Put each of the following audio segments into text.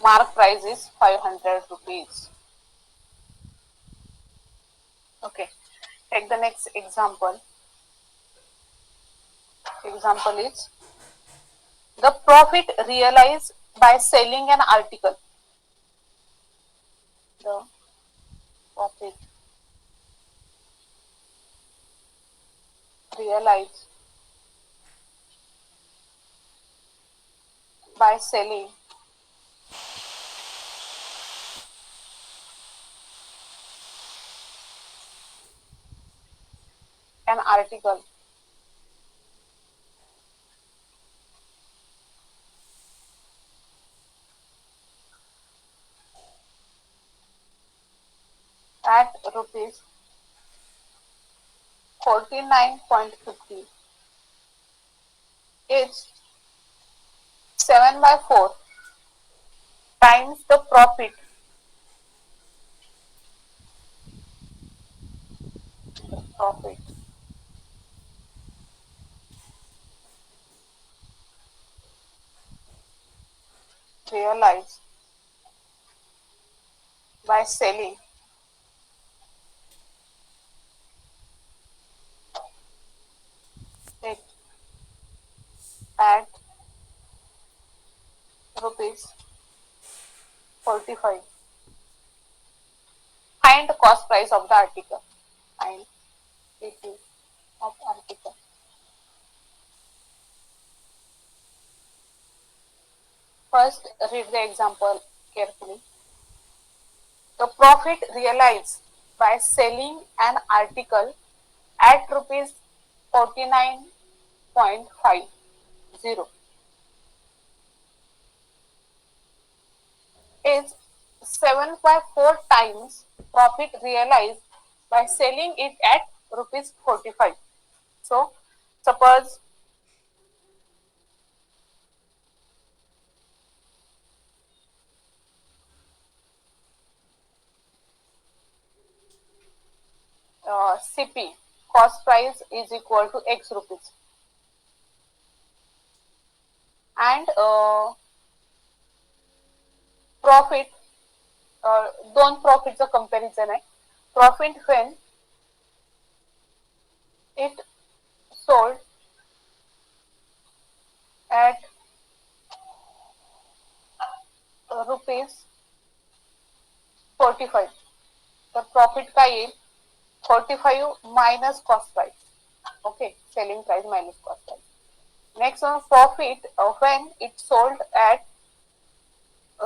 Mark price is 500 rupees. Okay, take the next example. Example is the profit realized by selling an article. The profit realized by selling an article at rupees 49.50 is 7 by 4 times the profit realized by selling it at rupees 45. Find the cost price of the article. Find it of article. First, read the example carefully. The profit realized by selling an article at rupees 49.50 is 7.4 times profit realized by selling it at rupees 45. So, suppose CP cost price is equal to X rupees and profit दोन प्रॉफिटचं comparison आहे. Profit when it sold at rupees 45. तर profit काय येईल 45 minus cost price. Okay, selling price minus cost price. Next one, profit when it sold at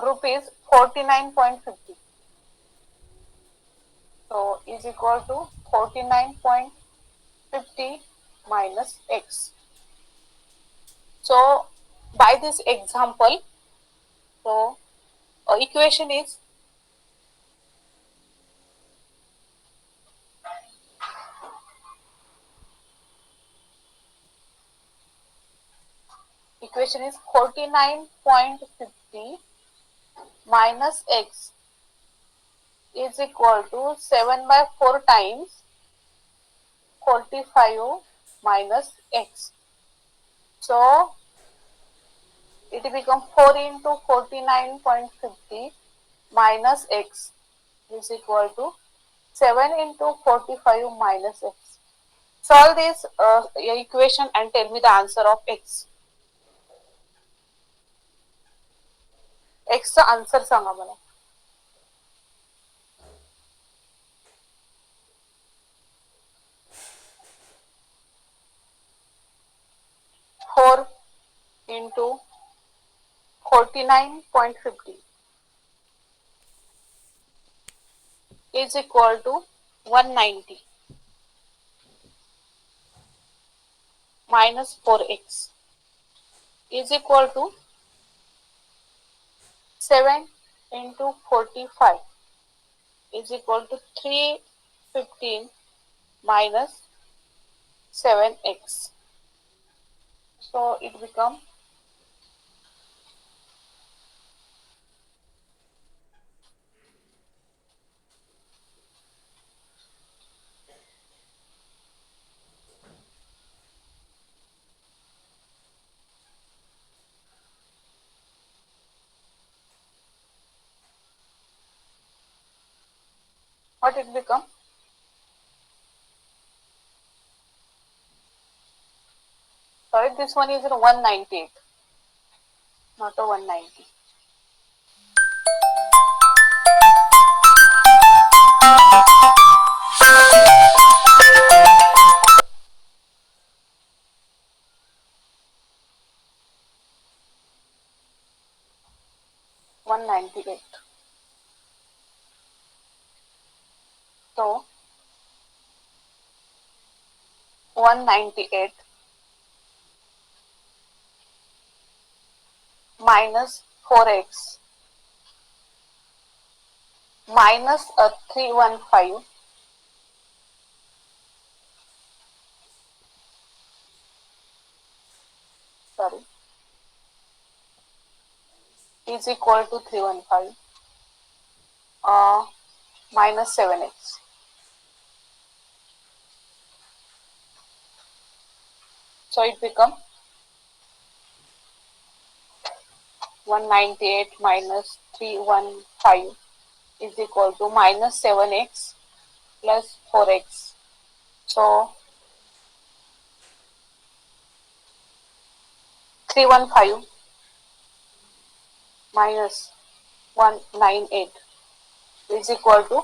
rupees 49.50. So is equal to 49.50 minus X. So by this example, so equation is equation is 49.50 minus X is equal to 7 by 4 times 45 minus X. So it becomes 4 into 49.50 minus X is equal to 7 into 45 minus X. Solve this equation and tell me the answer of X. X चा answer सांगा मला. 4 into 49.50 is equal to 190 minus 4x is equal to 7 into 45 is equal to 315 minus 7x. So it becomes what it become? Sorry, this one is 198, not a 190. $198. So 198 minus 4x minus a 315 sorry is equal to 315 minus 7x. So it becomes 198 minus 315 is equal to minus 7x plus 4x. So 315 minus 198 is equal to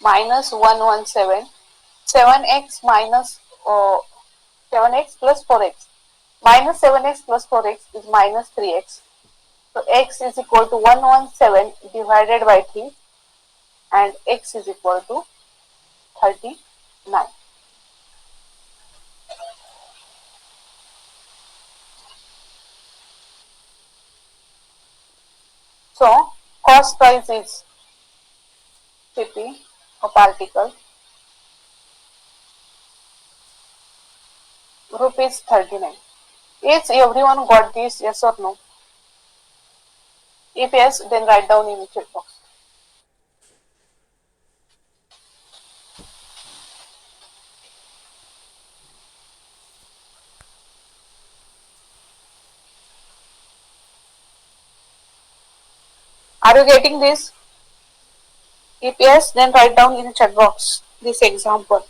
minus 117. 7x minus 7x plus 4x. Minus 7x plus 4x is minus 3x. So x is equal to 117 divided by 3 and x is equal to 39. So cost price is Cp of article rupees 39. Is everyone got this? Yes or no? If yes, then write down in the chat box. Are you getting this? If yes, then write down in the chat box this example.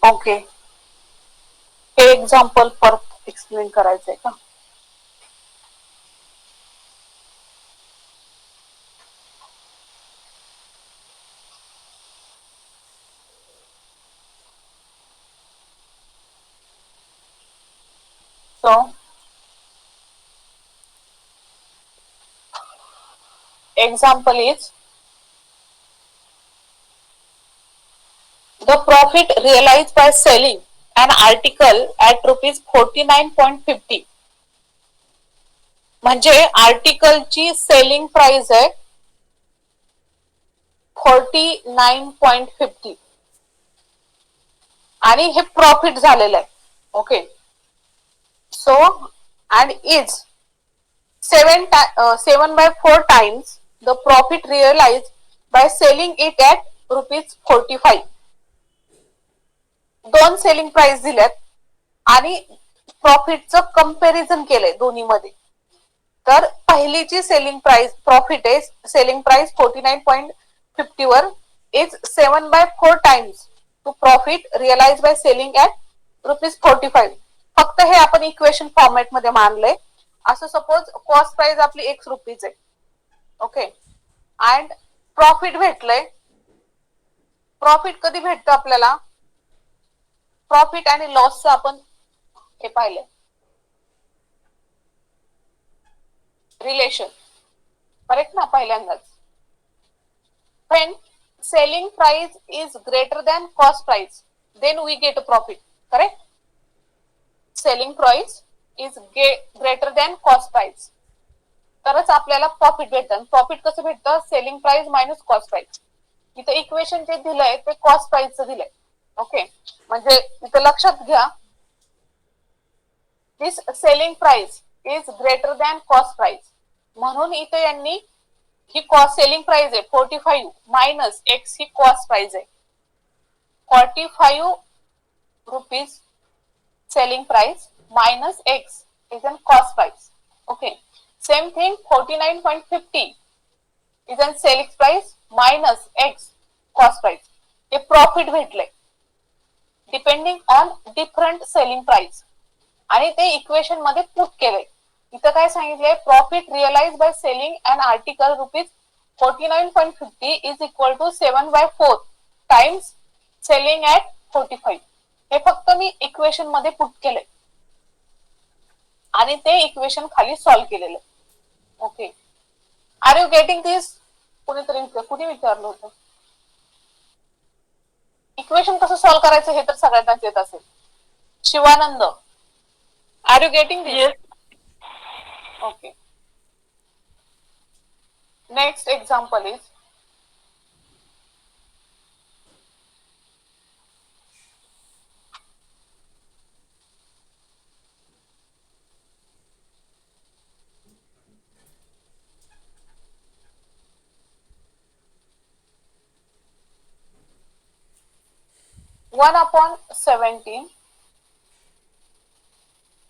Okay, हे example परत explain करायचंय का? So example is the profit realized by selling an article at rupees 49.50. म्हणजे आर्टिकलची selling price आहे 49.50 आणि हे profit झालेलं आहे. Okay, so and is 7/4 times the profit realized by selling it at rupees 45. दोन सेलिंग प्राइस दिल्यात आणि प्रॉफिटचं कंपॅरिझन केलंय दोन्ही मध्ये. तर पहिलीची सेलिंग प्राइस प्रॉफिट आहे सेलिंग प्राइस 49.50 वर is 7/4 times to profit realise by selling at rupees 45. फक्त हे आपण इक्वेशन फॉर्मॅट मध्ये मानलंय. असं सपोज कॉस्ट प्राइस आपली ₹X आहे. ओके, अँड प्रॉफिट भेटलंय. प्रॉफिट कधी भेटतं आपल्याला? प्रॉफिट आणि लॉसचं आपण हे पाहिलंय रिलेशन, करेक्ट ना? पहिल्यांदाच when selling price is greater than cost price then we get a profit, correct? selling price is greater than cost price तरच आपल्याला प्रॉफिट भेटतं. प्रॉफिट कसं भेटतं? Selling price minus cost price. इथे इक्वेशन जे दिलंय ते कॉस्ट प्राइसचं दिलंय. ओके, म्हणजे इथे लक्षात घ्या this selling price is greater than cost price. म्हणून इथे यांनी ही कॉस्ट सेलिंग प्राइस आहे 45 मायनस एक्स ही कॉस्ट प्राइस आहे. 45 rupees selling price minus x is an cost price. Okay. Same thing 49.50 is an selling price minus x cost price. हे profit भेटले depending on different selling price आणि ते equation मध्ये put केले. इथं काय सांगितलंय profit realise by selling an article rupees 49.50 is equal to 7/4 times selling at 45. हे फक्त मी इक्वेशन मध्ये पुट केले आणि ते इक्वेशन खाली सॉल्व्ह केलेलं. Okay, are you getting this? कुणी विचारलं होतं इक्वेशन कसं सॉल्व्ह करायचं हे तर सगळ्यांनाच येत असेल. Shivanand, are you getting this? Okay. Next example is one upon 17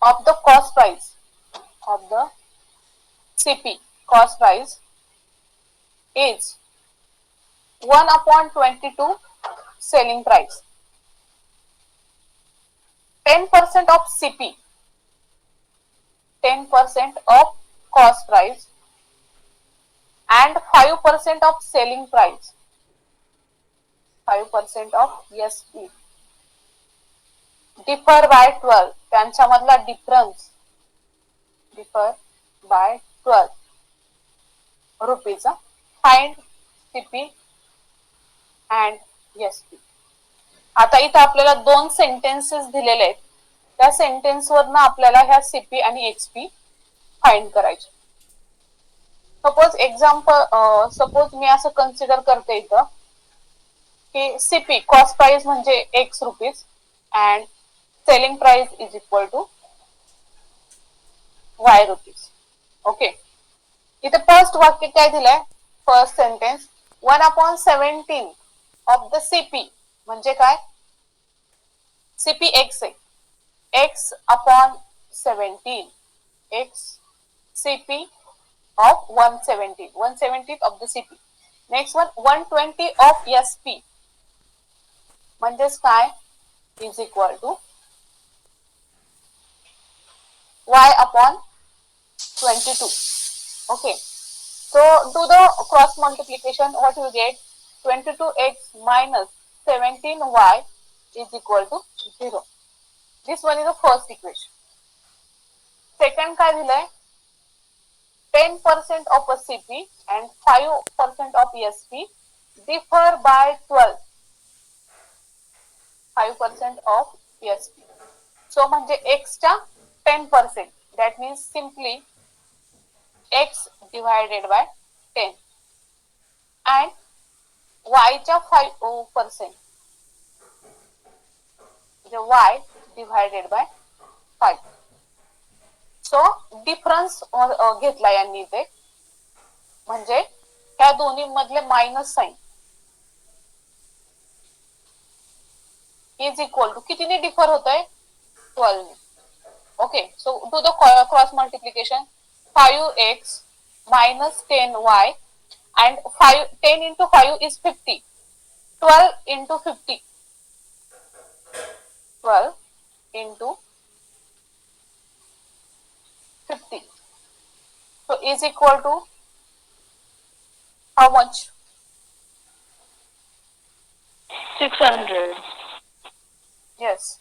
of the cost price of the CP cost price is 1 upon 22 selling price. 10% of CP, 10% of cost price and 5% of selling price, 5% of SP differ by 12. त्यांच्यामधला difference differ by 12 rupees. Find CP and SP. आता इथं आपल्याला दोन sentences दिलेले आहेत. त्या sentence वरनं आपल्याला ह्या सीपी आणि एक्सपी फाइंड करायचे. सपोज मी असं कन्सिडर करते इथं की सीपी कॉस्ट प्राइस म्हणजे X rupees and selling price is equal to Y rupees. Okay, इथे फर्स्ट वाक्य काय दिलंय? First sentence 1 upon 17 of the CP म्हणजे काय? सीपी एक्स आहे. X upon 17 X CP of 170 170th of the CP. Next one 120 of SP म्हणजेच काय? is equal to y upon 22. Okay, so do the cross multiplication. What you get? 22x minus 17y is equal to 0. This one is the first equation. Second काय दिलंय? 10% of a CP and 5% of ESP differ by 12. 5% of ESP. So म्हणजे x च्या 10%. That means simply x divided by 10 and y च्या 5%. म्हणजे y divided by 5. So difference घेतला यांनी इथे म्हणजे ह्या दोन्ही मधले minus sign is equal to कितीने डिफर होतंय? 12 ने. Okay, so do the cross multiplication. 5x minus 10y and 10 into 5 is 50. 12 into 50. 12 into 50. So is equal to how much? 600. Yes.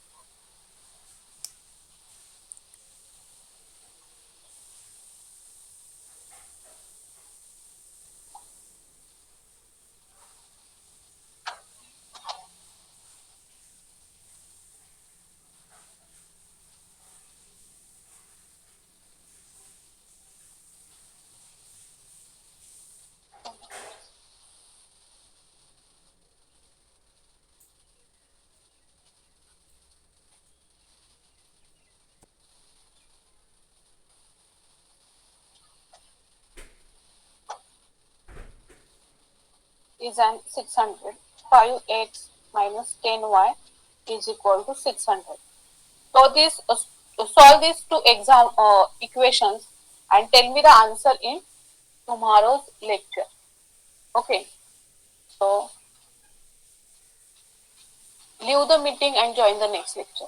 is an 600. 5x minus 10y is equal to 600. So this solve these two exam equations and tell me the answer in tomorrow's lecture. Okay. So leave the meeting and join the next lecture.